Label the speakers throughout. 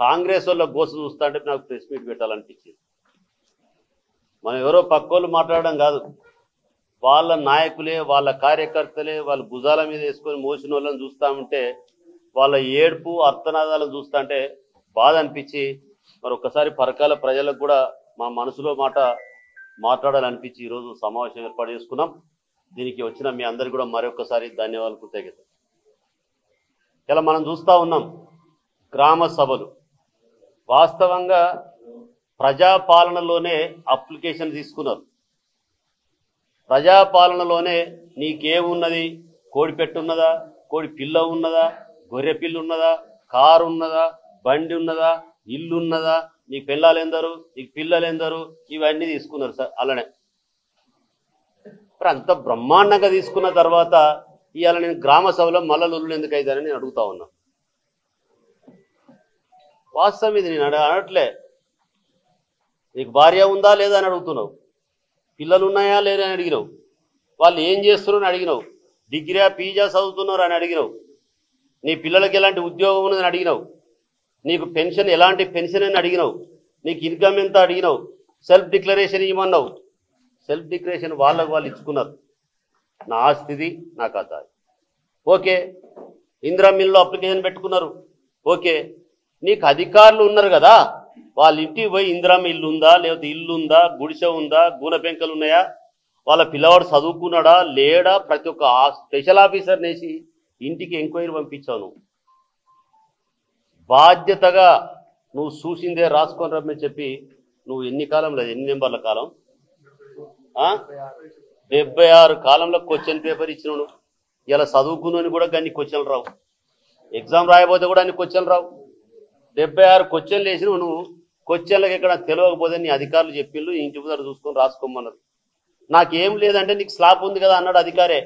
Speaker 1: కాంగ్రెస్ వాళ్ళ గోస చూస్తా అంటే నాకు ప్రెస్ మీట్ పెట్టాలనిపించింది. మనం ఎవరో పక్కోళ్ళు మాట్లాడడం కాదు, వాళ్ళ నాయకులే, వాళ్ళ కార్యకర్తలే వాళ్ళ భుజాల మీద వేసుకొని మోసిన వాళ్ళని చూస్తూ ఉంటే, వాళ్ళ ఏడుపు అర్థనాదాలను చూస్తూ అంటే బాధ అనిపించి, మరి ఒక్కసారి పరకాల ప్రజలకు కూడా మా మనసులో మాట మాట్లాడాలనిపించి ఈరోజు సమావేశం ఏర్పాటు చేసుకున్నాం. దీనికి వచ్చిన మీ అందరికీ కూడా మరొకసారి ధన్యవాదాలు, కృతజ్ఞత. ఇలా మనం చూస్తూ ఉన్నాం గ్రామ సభలు. వాస్తవంగా ప్రజాపాలనలోనే అప్లికేషన్ తీసుకున్నారు. ప్రజాపాలనలోనే నీకేమున్నది, కోడి పెట్టు ఉన్నదా, కోడి పిల్ల ఉన్నదా, గొర్రె పిల్లు ఉన్నదా, కారు ఉన్నదా, బండి ఉన్నదా, ఇల్లు ఉన్నదా, నీకు పిల్లలు ఎందరు, నీకు పిల్లలు ఎందరు, ఇవన్నీ తీసుకున్నారు సార్. అలానే అంత బ్రహ్మాండంగా తీసుకున్న తర్వాత ఇవాళ నేను గ్రామ సభలో మల్లలు ఎందుకు అవుతానని నేను అడుగుతా ఉన్నా. వాస్తవం ఇది, నేను అనట్లే. నీకు భార్య ఉందా లేదా అని అడుగుతున్నావు, పిల్లలు ఉన్నాయా లేదా అని అడిగినావు, వాళ్ళు ఏం చేస్తున్నారు అని అడిగినావు, డిగ్రీ పీజా చదువుతున్నారు అని అడిగినావు, నీ పిల్లలకి ఎలాంటి ఉద్యోగం ఉన్నదని అడిగినావు, నీకు పెన్షన్ ఎలాంటి పెన్షన్ అని అడిగినావు, నీకు ఇన్కమ్ ఎంత అడిగినావు, సెల్ఫ్ డిక్లరేషన్ ఇవ్వమన్నావు. సెల్ఫ్ డిక్లరేషన్ వాళ్ళకు వాళ్ళు ఇచ్చుకున్నారు. నా ఆస్తిది నా కథ. ఓకే, ఇందిరా మిల్లు అప్లికేషన్ పెట్టుకున్నారు. ఓకే, నీకు అధికారులు ఉన్నారు కదా, వాళ్ళ ఇంటికి పోయి ఇందిరామ ఇల్లు ఉందా, లేకపోతే ఇల్లు ఉందా, గుడిసె ఉందా, గూన పెంకలు ఉన్నాయా, వాళ్ళ పిల్లవాడు చదువుకున్నాడా లేడా, ప్రతి ఒక్క స్పెషల్ ఆఫీసర్ నేసి ఇంటికి ఎంక్వైరీ పంపించావు. నువ్వు బాధ్యతగా నువ్వు చూసిందే రాసుకొని రమ్మని చెప్పి నువ్వు ఎన్ని కాలం లేదు, ఎన్ని నెంబర్ల కాలం, 76 కాలంలో క్వశ్చన్ పేపర్ ఇచ్చినావు. నువ్వు ఇలా చదువుకుని కూడా అన్ని క్వశ్చన్లు రావు, ఎగ్జామ్ రాయబోతే కూడా అన్ని క్వశ్చన్లు రావు. 76 క్వశ్చన్లు వేసినావు. నువ్వు క్వశ్చన్లకు ఎక్కడ తెలియకపోతే నీ అధికారులు చెప్పిండు, ఇంటి ముందర చూసుకొని రాసుకోమన్నారు. నాకేం లేదంటే నీకు స్లాబ్ ఉంది కదా అన్నాడు అధికారే.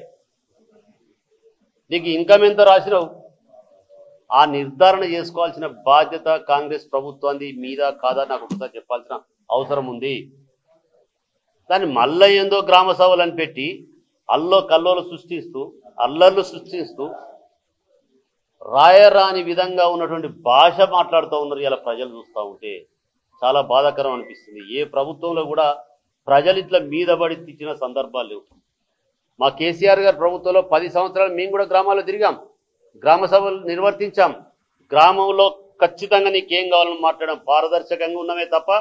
Speaker 1: నీకు ఇన్కమ్ ఎంత రాసినావు, ఆ నిర్ధారణ చేసుకోవాల్సిన బాధ్యత కాంగ్రెస్ ప్రభుత్వాన్ని మీద కాదా నాకు ఒకసారి చెప్పాల్సిన అవసరం ఉంది. దాన్ని మళ్ళీ ఏందో గ్రామ సభలను పెట్టి కల్లోలు సృష్టిస్తూ అల్లర్లు సృష్టిస్తూ రాయరాని విధంగా ఉన్నటువంటి భాష మాట్లాడుతూ ఉన్నారు. ఇలా ప్రజలు చూస్తూ ఉంటే చాలా బాధాకరం అనిపిస్తుంది. ఏ ప్రభుత్వంలో కూడా ప్రజలు ఇట్లా మీద పడి తెచ్చిన సందర్భాలు లేవు. మా కేసీఆర్ గారి ప్రభుత్వంలో 10 సంవత్సరాలు మేము కూడా గ్రామాల్లో తిరిగాం, గ్రామ సభలు నిర్వర్తించాం. గ్రామంలో ఖచ్చితంగా నీకేం కావాలని మాట్లాడడం, పారదర్శకంగా ఉన్నామే తప్ప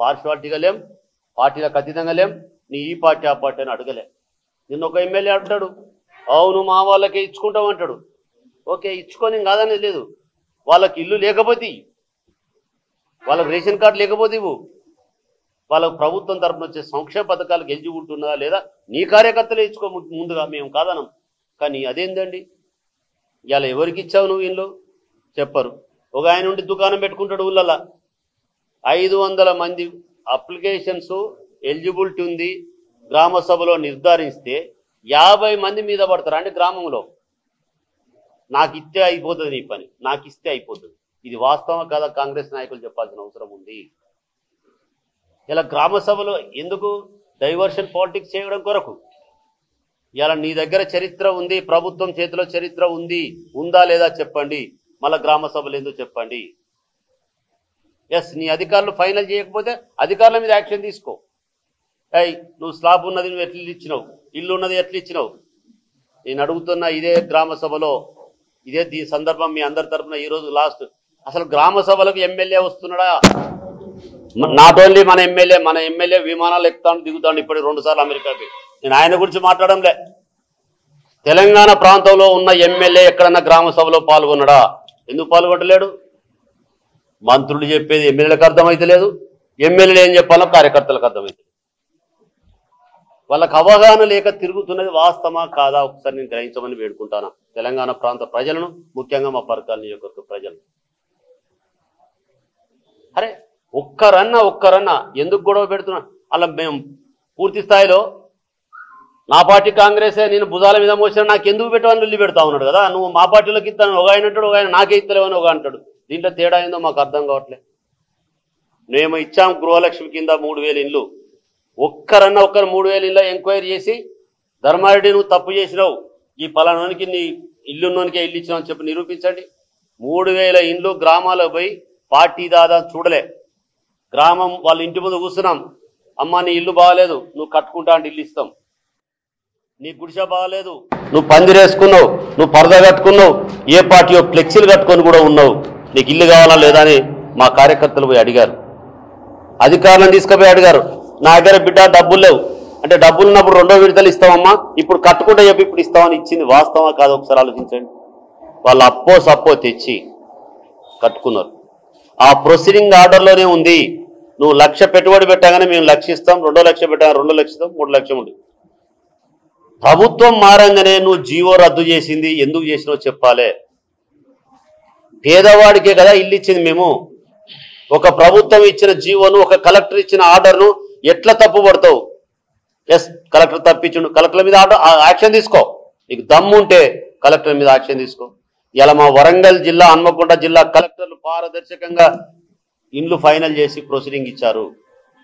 Speaker 1: పార్షాలిటీగా లేం, పార్టీలకు అతీతంగా లేం, నీ ఈ పార్టీ ఆ పార్టీ అని అడగలే. నిన్న ఒక ఎమ్మెల్యే అంటాడు, అవును మా వాళ్ళకే ఇచ్చుకుంటామంటాడు. ఓకే, ఇచ్చుకొని కాదనేది లేదు. వాళ్ళకి ఇల్లు లేకపోతే, వాళ్ళకి రేషన్ కార్డు లేకపోతే ఇవ్వు. వాళ్ళకు ప్రభుత్వం తరఫున వచ్చే సంక్షేమ పథకాలు గెలిచి ఉంటున్నదా లేదా నీ కార్యకర్తలే ఇచ్చుకో ముందుగా, మేము కాదనం. కానీ అదేందండి, ఇవాళ ఎవరికి ఇచ్చావు నువ్వు ఇల్లు చెప్పరు. ఒక ఆయన ఉండి దుకాణం పెట్టుకుంటాడు ఊళ్ళల్లో, 500 మంది అప్లికేషన్స్ ఎలిజిబిలిటీ ఉంది, గ్రామ సభలో నిర్ధారిస్తే 50 మంది మీద పడతారు. అంటే గ్రామంలో నాకు ఇస్తే అయిపోతుంది నీ పని, నాకు ఇస్తే అయిపోతుంది. ఇది వాస్తవం కదా, కాంగ్రెస్ నాయకులు చెప్పాల్సిన అవసరం ఉంది. ఇలా గ్రామ సభలో ఎందుకు డైవర్షన్ పాలిటిక్స్ చేయడం కొరకు? ఇలా నీ దగ్గర చరిత్ర ఉంది, ప్రభుత్వం చేతిలో చరిత్ర ఉంది, ఉందా లేదా చెప్పండి. మళ్ళీ గ్రామ సభలు ఎందుకు చెప్పండి. ఎస్, నీ అధికారులు ఫైనల్ చేయకపోతే అధికారుల మీద యాక్షన్ తీసుకో. నువ్వు స్లాబ్ ఉన్నది నువ్వు ఎట్లా ఇచ్చినావు, ఇల్లు ఉన్నది ఎట్లా ఇచ్చినావు. నేను అడుగుతున్న ఇదే గ్రామ సభలో, ఇదే ఈ సందర్భం మీ అందరి తరఫున ఈరోజు లాస్ట్, అసలు గ్రామ సభలకు ఎమ్మెల్యే వస్తున్నాడా? నాట్ ఓన్లీ మన ఎమ్మెల్యే విమానాలు ఎక్కుతాడు దిగుతాడు. ఇప్పుడు 2 సార్లు అమెరికాకి. నేను ఆయన గురించి మాట్లాడంలే. తెలంగాణ ప్రాంతంలో ఉన్న ఎమ్మెల్యే ఎక్కడన్నా గ్రామ సభలో పాల్గొన్నాడా? ఎందుకు పాల్గొనలేడు? మంత్రులు చెప్పేది ఎమ్మెల్యేలకు అర్థమైతలేదు, ఎమ్మెల్యేలు ఏం చెప్పాలో కార్యకర్తలకు అర్థమైతలేదు. వాళ్ళకు అవగాహన లేక తిరుగుతున్నది వాస్తవమా కాదా ఒకసారి నేను గ్రహించమని వేడుకుంటాను తెలంగాణ ప్రాంత ప్రజలను, ముఖ్యంగా మా పరకాల నియోజకవర్గ ప్రజలను. అరే ఒక్కరన్నా ఎందుకు గొడవ పెడుతున్నా? అలా మేము పూర్తి స్థాయిలో నా పార్టీ కాంగ్రెసే, నేను భుజాల మీద మోసిన నాకు ఎందుకు పెట్టవని వెళ్ళి పెడతా ఉన్నాడు కదా. నువ్వు మా పార్టీలోకి ఇస్తాను ఒక ఆయన అంటాడు, ఒక ఆయన నాకే ఇస్తలేవని ఒక అంటాడు. దీంట్లో తేడా ఏందో మాకు అర్థం కావట్లేదు. మేము ఇచ్చాం గృహలక్ష్మి కింద 3000 ఇండ్లు. ఒక్కరు 3000 ఇండ్ల ఎంక్వైరీ చేసి ధర్మారెడ్డి నువ్వు తప్పు చేసినావు, ఈ పలానానికి నీ ఇల్లున్నోనికే ఇల్లు ఇచ్చినావు అని చెప్పి నిరూపించండి. 3000 ఇండ్లు గ్రామాలకు పోయి పార్టీ దాదా చూడలే. గ్రామం వాళ్ళ ఇంటి ముందు కూర్చున్నాం, అమ్మ నీ ఇల్లు బాగాలేదు, నువ్వు కట్టుకుంటా అంటే ఇల్లు ఇస్తాం. నీ గుడిసె బాగాలేదు, నువ్వు పందిరేసుకున్నావు, నువ్వు పరదా కట్టుకున్నావు, ఏ పార్టీయో ఫ్లెక్సీలు కట్టుకొని కూడా ఉన్నావు, నీకు ఇల్లు కావాలా లేదా అని మా కార్యకర్తలు పోయి అడిగారు. అధికారులను తీసుకుపోయి అడిగారు, నా దగ్గర బిడ్డ డబ్బులు లేవు అంటే, డబ్బులు ఉన్నప్పుడు 2వ విడతలు ఇస్తామమ్మా, ఇప్పుడు కట్టుకుంటే చెప్పి ఇప్పుడు ఇస్తామని ఇచ్చింది వాస్తవా కాదు ఒకసారి ఆలోచించండి. వాళ్ళు అప్పో సప్పో తెచ్చి కట్టుకున్నారు. ఆ ప్రొసీడింగ్ ఆర్డర్లోనే ఉంది, నువ్వు 1,00,000 పెట్టుబడి పెట్టగానే మేము 1,00,000 ఇస్తాం, 2 లక్షలు పెట్టాగా 2 లక్షలు ఇస్తాం, 3 లక్షలు ఉంది. ప్రభుత్వం మారంగానే నువ్వు జీవో రద్దు చేసింది, ఎందుకు చేసినావు చెప్పాలే. పేదవాడికే కదా ఇల్లు ఇచ్చింది మేము. ఒక ప్రభుత్వం ఇచ్చిన జీవోను, ఒక కలెక్టర్ ఇచ్చిన ఆర్డర్ను ఎట్లా తప్పు పడతావు? ఎస్, కలెక్టర్ తప్పించుండు, కలెక్టర్ మీద యాక్షన్ తీసుకో, నీకు దమ్ము ఉంటే కలెక్టర్ మీద యాక్షన్ తీసుకో. ఇలా మా వరంగల్ జిల్లా, హన్మకొండ జిల్లా కలెక్టర్లు పారదర్శకంగా ఇండ్లు ఫైనల్ చేసి ప్రొసీడింగ్ ఇచ్చారు.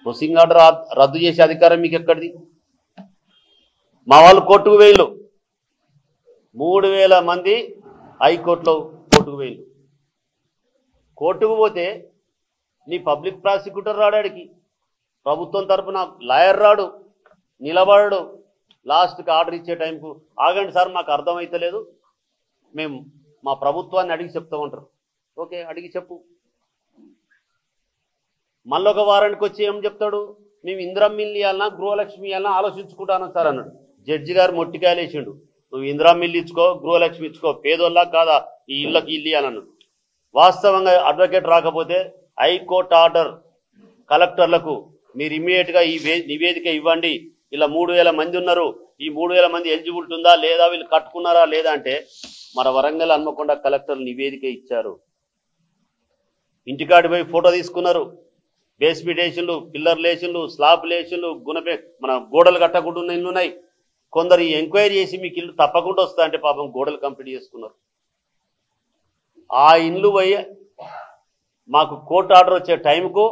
Speaker 1: ప్రొసీడింగ్ ఆర్డర్ రద్దు చేసే అధికారం మీకు ఎక్కడిది? మా వాళ్ళు కోర్టుకు వేయలు, 3,000 మంది హైకోర్టులో కోర్టుకు వేయలు. కోర్టుకు పోతే నీ పబ్లిక్ ప్రాసిక్యూటర్ రాడాడికి, ప్రభుత్వం తరఫున లాయర్ రాడు, నిలబడడు. లాస్ట్కి ఆర్డర్ ఇచ్చే టైంకు ఆగండి సార్ మాకు అర్థమైతలేదు, మేము మా ప్రభుత్వాన్ని అడిగి చెప్తామంటారు. ఓకే, అడిగి చెప్పు. మళ్ళీ ఒక వారానికి వచ్చి ఏం చెప్తాడు, మేము ఇందిరమ్మ ఇల్లు ఇవ్వాలన్నా గృహలక్ష్మి ఇవ్వాలన్నా ఆలోచించుకుంటాను సార్ అన్నాడు. జడ్జి గారు మొట్టికాయలు వేసిండు, నువ్వు ఇందిరమ్మ ఇల్లు ఇచ్చుకో, గృహలక్ష్మి ఇచ్చుకో, పేదోళ్ళ కాదా ఈ ఇళ్ళకి ఇల్లు ఇవ్వాలన్నాడు. వాస్తవంగా అడ్వకేట్ రాకపోతే హైకోర్టు ఆర్డర్ కలెక్టర్లకు, మీరు ఇమ్మీడియట్గా ఈ నివేదిక ఇవ్వండి, ఇలా 3,000 మంది ఉన్నారు, ఈ 3,000 మంది ఎలిజిబిలిటీ ఉందా లేదా, వీళ్ళు కట్టుకున్నారా లేదా అంటే, మన వరంగల్ హన్మకొండ కలెక్టర్లు నివేదిక ఇచ్చారు. ఇంటికాడి పోయి ఫోటో తీసుకున్నారు, బేస్మెంట్ వేసిండ్లు, పిల్లర్లు వేసిండ్లు, స్లాబ్ వేసిండ్లు, మన గోడలు కట్టకుండా ఉన్న ఇల్లు ఉన్నాయి. కొందరు ఈ ఎంక్వైరీ చేసి మీకు ఇల్లు తప్పకుండా వస్తా అంటే పాపం గోడలు కంప్లీట్ చేసుకున్నారు. ఆ ఇల్లు పోయి మాకు కోర్టు ఆర్డర్ వచ్చే టైంకు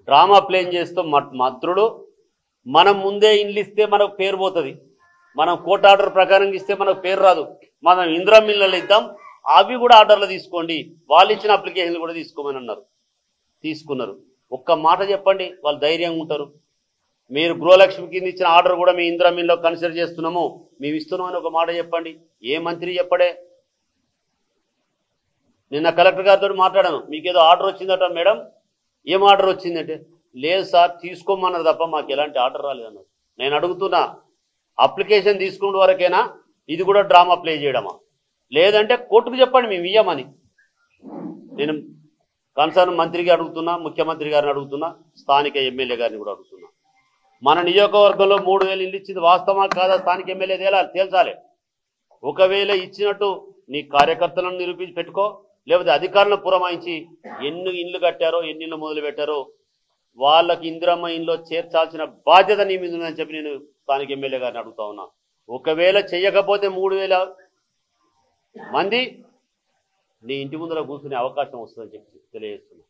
Speaker 1: డ్రామా ప్లేన్ చేస్తూ మంత్రులు, మనం ముందే ఇల్లు ఇస్తే మనకు పేరు పోతుంది, మనం కోర్టు ఆర్డర్ ప్రకారం ఇస్తే మనకు పేరు రాదు, మనం ఇందిరమ్మ ఇళ్ళలో ఇద్దాం, అవి కూడా ఆర్డర్లు తీసుకోండి, వాళ్ళు ఇచ్చిన అప్లికేషన్లు కూడా తీసుకోమని అన్నారు. తీసుకున్నారు. ఒక్క మాట చెప్పండి, వాళ్ళు ధైర్యంగా ఉంటారు. మీరు గృహలక్ష్మి కింద ఇచ్చిన ఆర్డర్ కూడా మీ ఇందిరమ్మ ఇళ్ళలో కన్సిడర్ చేస్తున్నాము, మేము ఇస్తున్నాం అని ఒక మాట చెప్పండి. ఏ మంత్రి చెప్పడే? నిన్న కలెక్టర్ గారితో మాట్లాడాను, మీకేదో ఆర్డర్ వచ్చిందట మేడం, ఏం ఆర్డర్ వచ్చిందంటే, లేదు సార్ తీసుకోమన్నారు తప్ప మాకు ఎలాంటి ఆర్డర్ రాలేదన్నారు. నేను అడుగుతున్నా, అప్లికేషన్ తీసుకునే వరకేనా ఇది కూడా డ్రామా ప్లే చేయడమా? లేదంటే కోర్టుకు చెప్పండి మేము ఇయ్యమని. నేను కన్సర్న్ మంత్రికి అడుగుతున్నా, ముఖ్యమంత్రి గారిని అడుగుతున్నా, స్థానిక ఎమ్మెల్యే గారిని కూడా అడుగుతున్నా. మన నియోజకవర్గంలో 3,000 ఇల్లు ఇచ్చింది వాస్తవమా కాదా స్థానిక ఎమ్మెల్యే తేల్చాలి. ఒకవేళ ఇచ్చినట్టు నీ కార్యకర్తలను నిరూపించి పెట్టుకో, లేకపోతే అధికారులను పురమాయించి ఎన్ని ఇండ్లు కట్టారో, ఎన్ని ఇళ్ళు మొదలు పెట్టారో వాళ్ళకి ఇందిరమ్మ ఇంట్లో చేర్చాల్సిన బాధ్యత నీ మీద ఉందని చెప్పి నేను స్థానిక ఎమ్మెల్యే గారిని అడుగుతా ఉన్నా. ఒకవేళ చెయ్యకపోతే 3,000 మంది నీ ఇంటి ముందర కూర్చునే అవకాశం వస్తుందని చెప్పి తెలియజేస్తున్నా.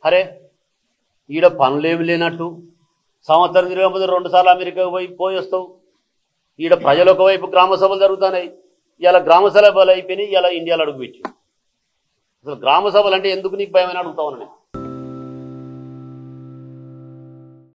Speaker 1: అరే ఈడ పనులేమి లేనట్టు సంవత్సరం తిరగకపోతే 2 సార్లు అమెరికాకు పోయి వస్తావు. ఈడ ప్రజలు ఒకవైపు గ్రామ సభలు జరుగుతున్నాయి, ఇలా గ్రామ సభలు అయిపోయినాయి, ఇలా ఇండియాలో అడుగుపెట్టు. అసలు గ్రామ సభలు అంటే ఎందుకు నీకు భయమని అడుగుతా ఉన్నాను.